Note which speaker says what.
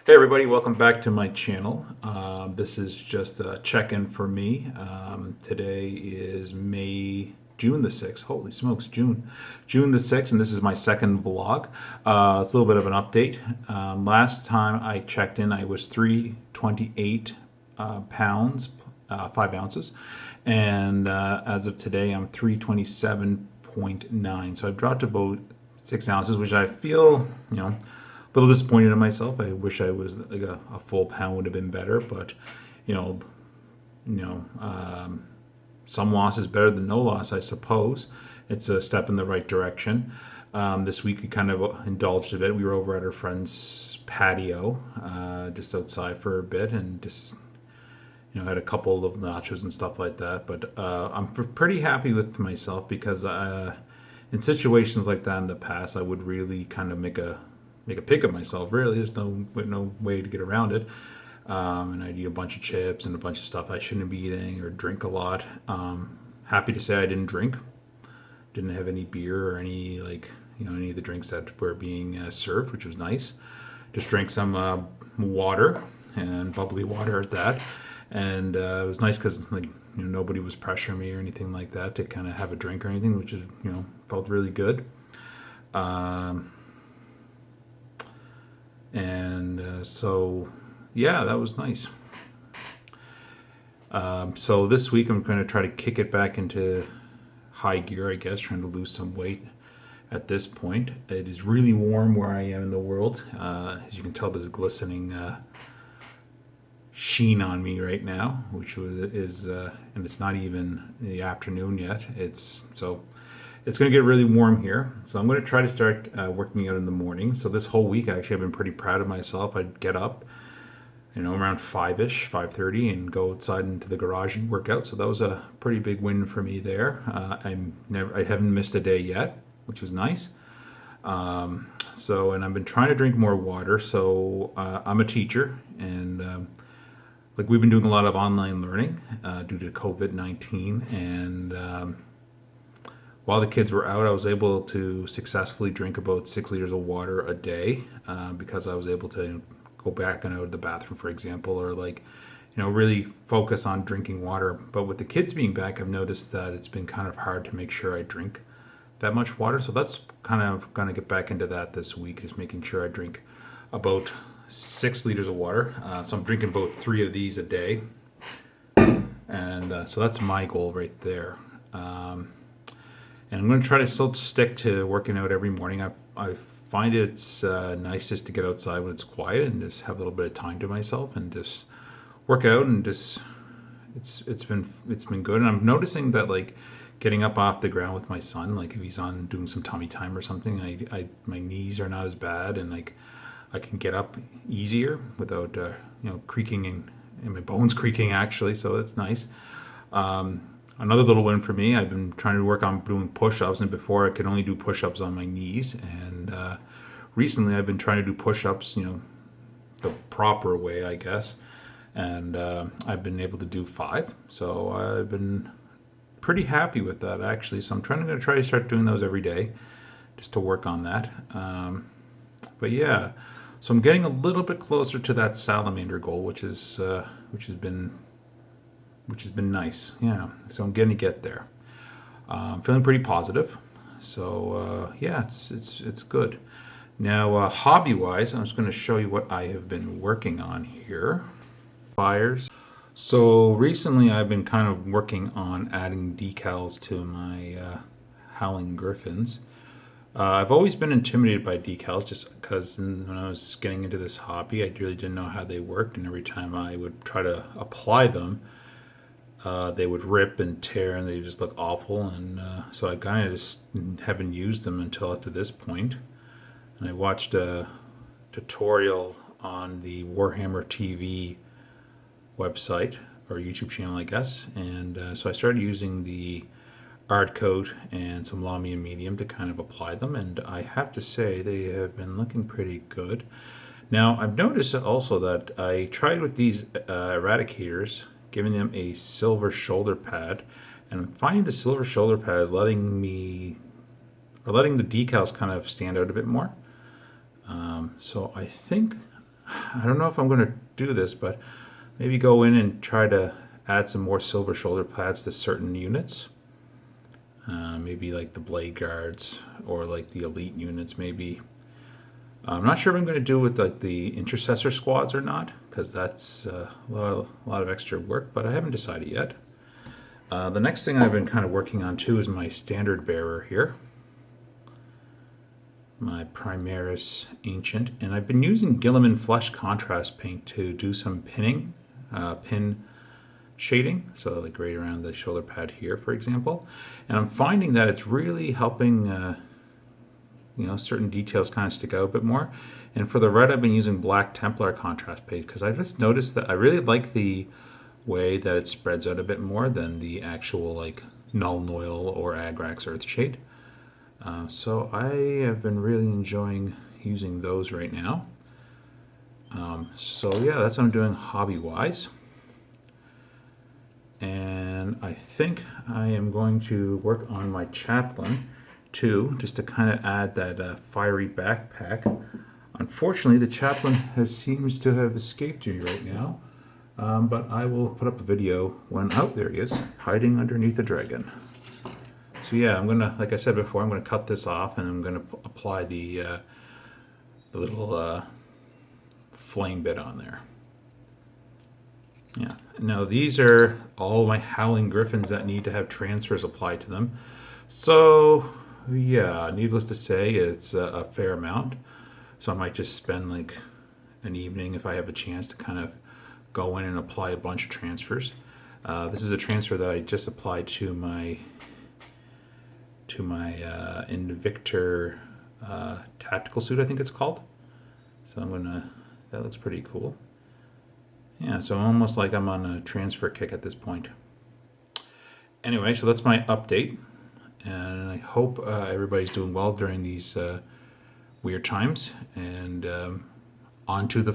Speaker 1: Hey everybody, welcome back to my channel. This is just a check-in for me. Today is June the 6th. Holy smokes, June the 6th, and this is my second vlog. It's a little bit of an update. Last time I checked in, I was 328 pounds, 5 ounces, and as of today, I'm 327.9. So I've dropped about 6 ounces, which I feel, a little disappointed in myself. I wish I was like a full pound would have been better, but you know, some loss is better than no loss, I suppose. It's a step in the right direction. This week we kind of indulged a bit. We were over at our friend's patio, just outside for a bit, and just had a couple of nachos and stuff like that. But I'm pretty happy with myself because in situations like that in the past, I would really kind of make a pick of myself. Really, there's no way to get around it. And I'd eat a bunch of chips and a bunch of stuff I shouldn't be eating, or drink a lot. Happy to say I didn't drink. Didn't have any beer or any any of the drinks that were being served, which was nice. Just drank some water, and bubbly water at that. And it was nice because nobody was pressuring me or anything like that to kind of have a drink or anything, which is felt really good. So yeah, that was nice. So this week I'm going to try to kick it back into high gear, I guess, trying to lose some weight at this point. It is really warm where I am in the world. As you can tell, there's a glistening sheen on me right now, which is and it's not even in the afternoon yet. It's going to get really warm here, so I'm going to try to start working out in the morning. So this whole week, actually, I've been pretty proud of myself. I'd get up, around 5-ish, 5:30, and go outside into the garage and work out. So that was a pretty big win for me there. I haven't missed a day yet, which was nice. And I've been trying to drink more water. So I'm a teacher, and we've been doing a lot of online learning due to COVID-19, and while the kids were out, I was able to successfully drink about 6 liters of water a day because I was able to go back and out of the bathroom, for example, or really focus on drinking water. But with the kids being back, I've noticed that it's been kind of hard to make sure I drink that much water. So that's kind of going to get back into that this week, is making sure I drink about 6 liters of water. So I'm drinking about 3 of these a day. And so that's my goal right there. And I'm going to try to still stick to working out every morning. I find it's nice just to get outside when it's quiet and just have a little bit of time to myself and just work out, and just it's been good. And I'm noticing that getting up off the ground with my son, if he's on doing some tummy time or something, my knees are not as bad, and I can get up easier without creaking and my bones creaking, actually. So that's nice. Another little win for me, I've been trying to work on doing push-ups, and before I could only do push-ups on my knees, and recently I've been trying to do push-ups, the proper way, I guess, and I've been able to do 5, so I've been pretty happy with that, actually. So I'm going to try to start doing those every day, just to work on that. But yeah, so I'm getting a little bit closer to that salamander goal, which has been nice. Yeah, so I'm going to get there. I'm feeling pretty positive. So yeah, it's good. Now, hobby-wise, I'm just going to show you what I have been working on here. Fires. So recently, I've been kind of working on adding decals to my Howling Griffons. I've always been intimidated by decals, just because when I was getting into this hobby, I really didn't know how they worked, and every time I would try to apply them, they would rip and tear, and they just look awful. And so I kind of just haven't used them until up to this point. And I watched a tutorial on the Warhammer TV website, or YouTube channel, I guess. And so I started using the art coat and some Lamy and medium to kind of apply them, and I have to say they have been looking pretty good. Now, I've noticed also that I tried with these eradicators, giving them a silver shoulder pad, and I'm finding the silver shoulder pad is letting the decals kind of stand out a bit more. So I think I don't know if I'm going to do this, but maybe go in and try to add some more silver shoulder pads to certain units. Maybe like the blade guards or like the elite units maybe. I'm not sure if I'm going to do with like the intercessor squads or not, because that's a lot of extra work, but I haven't decided yet. The next thing I've been kind of working on too is my standard bearer here, my Primaris Ancient, and I've been using Guilliman Flesh contrast paint to do some pinning, pin shading, so like right around the shoulder pad here, for example. And I'm finding that it's really helping certain details kind of stick out a bit more. And for the red, I've been using Black Templar contrast paint because I just noticed that I really like the way that it spreads out a bit more than the actual like Null Noil or Agrax Earthshade. So I have been really enjoying using those right now. So yeah, that's what I'm doing hobby-wise. And I think I am going to work on my chaplain too, just to kind of add that fiery backpack. Unfortunately, the chaplain seems to have escaped me right now, but I will put up a video when, oh, there he is, hiding underneath the dragon. So yeah, I'm gonna, like I said before, I'm gonna cut this off and I'm gonna apply the little flame bit on there. Yeah. Now these are all my Howling Griffons that need to have transfers applied to them. So yeah, needless to say, it's a fair amount. So I might just spend like an evening if I have a chance to kind of go in and apply a bunch of transfers. This is a transfer that I just applied to my Invictor tactical suit, I think it's called. So I'm gonna, that looks pretty cool. Yeah, so almost like I'm on a transfer kick at this point. Anyway, so that's my update, and I hope everybody's doing well during these weird times, and on to the